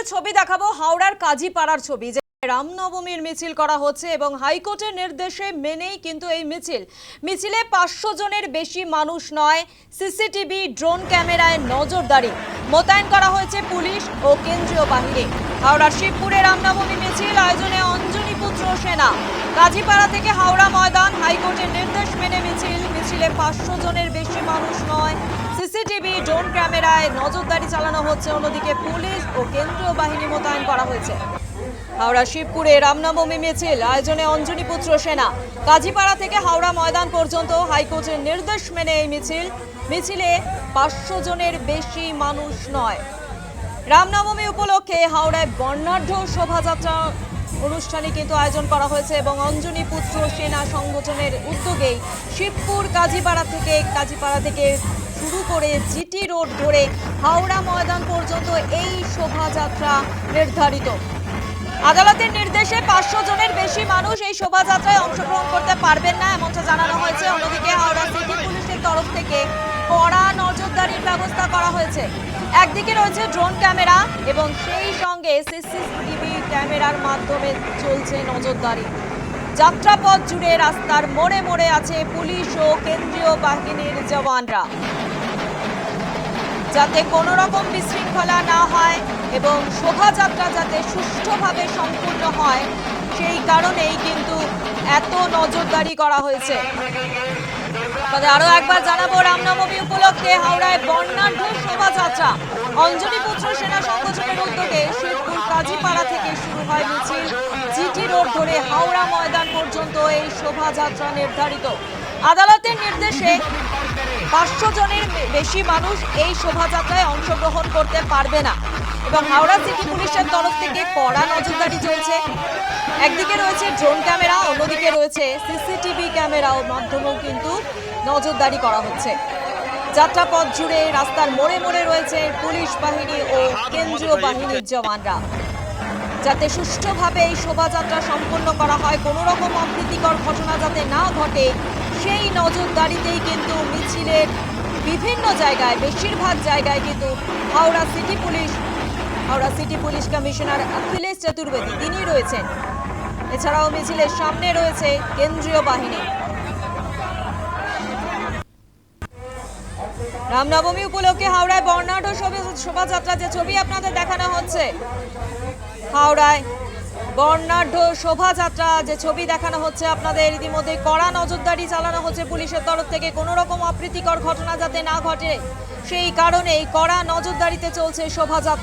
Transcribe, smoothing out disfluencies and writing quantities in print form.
আপনাদের ছবি দেখাবো হাওড়ার কাজীপাড়ার ছবি যে রামনবমীর মিছিল করা হচ্ছে এবং হাইকোর্টের নির্দেশে মেনেই কিন্তু এই মিছিলে 500 জনের বেশি মানুষ নয়, সিসিটিভি ড্রোন ক্যামেরায় নজরদারি মোতায়েন করা হয়েছে পুলিশ ও কেন্দ্রীয় বাহিনী। হাওড়ার শিবপুরে রামনবমী মিছিল আয়োজনে অঞ্জনী পুত্র সেনা। কাজীপাড়া থেকে হাওড়া ময়দান, হাইকোর্টের নির্দেশ মেনে মিছিলে 500 জনের বেশি মানুষ নয়, সিসিটিভি ড্রোন ক্যামেরায় নজরদারি চালানো হচ্ছে। অন্যদিকে পুলিশ ও কেন্দ্রীয় বাহিনী মোতায়েন করা হয়েছে। হাওড়া শিবপুরে রামনবমী মিছিল আয়োজনে অঞ্জনী পুত্র সেনা। কাজীপাড়া থেকে হাওড়া ময়দান পর্যন্ত হাইকোর্টের নির্দেশ মেনে এই মিছিলে 500 জনের বেশি মানুষ নয়। রামনবমী উপলক্ষে হাওড়ায় বর্ণাঢ্য শোভাযাত্রা অনুষ্ঠানে কিন্তু আয়োজন করা হয়েছে এবং অঞ্জনী পুত্র সেনা সংগঠনের উদ্যোগেই শিবপুর কাজীপাড়া থেকে শুরু করে জিটি রোড ধরে হাওড়া ময়দান পর্যন্ত এই শোভাযাত্রা নির্ধারিত। আদালতের নির্দেশে 500 জনের বেশি মানুষ এই শোভাযাত্রায় অংশগ্রহণ করতে পারবেন না, এমনটা জানানো হয়েছে। অন্যদিকে হাওড়া সিটি পুলিশের তরফ থেকে কড়া নজরদারির ব্যবস্থা করা হয়েছে। একদিকে রয়েছে ড্রোন ক্যামেরা এবং সেই সঙ্গে সিসিটিভি ক্যামেরার মাধ্যমে চলছে নজরদারি। যাত্রাপথ জুড়ে রাস্তার মোড়ে মোড়ে আছে পুলিশ ও কেন্দ্রীয় বাহিনীর জওয়ানরা, যাতে কোনো রকম বিশৃঙ্খলা না হয় এবং শোভাযাত্রা যাতে সুষ্ঠুভাবে সম্পূর্ণ হয়, সেই কারণেই কিন্তু এত নজরদারি করা হয়েছে। আরো একবার জানাবো, রামনবমী উপলক্ষে হাওড়ায় বর্ণাঢ্য শোভাযাত্রা অঞ্জনী পুত্র সেনা সংগঠনের উদ্যোগে শিবপুর কাজীপাড়া থেকে শুরু হয় মিছিল। জিটি রোড ধরে হাওড়া ময়দান পর্যন্ত এই শোভাযাত্রা নির্ধারিত। আদালতের নির্দেশে 500 জনের বেশি মানুষ এই শোভাযাত্রায় অংশগ্রহণ করতে পারবে না এবং হাওড়া সিটি পুলিশের তরফ থেকে কড়া নজরদারি চলছে। একদিকে রয়েছে ড্রোন ক্যামেরা, অন্যদিকে রয়েছে সিসিটিভি ক্যামেরার মাধ্যমেও কিন্তু নজরদারি করা হচ্ছে। যাত্রাপথ জুড়ে রাস্তার মোড়ে মোড়ে রয়েছে পুলিশ বাহিনী ও কেন্দ্রীয় বাহিনীর জওয়ানরা, যাতে সুষ্ঠুভাবে এই শোভাযাত্রা সম্পন্ন করা হয়, কোনো রকম অপ্রীতিকর ঘটনা যাতে না ঘটে, সেই নজরদারিতেই কিন্তু মিছিলের বিভিন্ন জায়গায়, বেশিরভাগ জায়গায় কিন্তু Howrah city police commissioner Akhilesh Chaturvedi তিনি রয়েছেন। এছাড়াও মিছিলের সামনে রয়েছে কেন্দ্রীয় বাহিনী। রামনবমী উপলক্ষে হাওড়ায় বর্ণাঢ্য শোভাযাত্রা যে ছবি আপনাদের দেখানো হচ্ছে, হাওড়ায় বর্ণাঢ্য শোভাযাত্রা যে ছবি দেখানো হচ্ছে আপনাদের, ইতিমধ্যে কড়া নজরদারি চালানো হচ্ছে পুলিশের তরফ থেকে, কোনো রকম অপ্রীতিকর ঘটনা যাতে না ঘটে সেই কারণেই কড়া নজরদারিতে চলছে শোভাযাত্রা।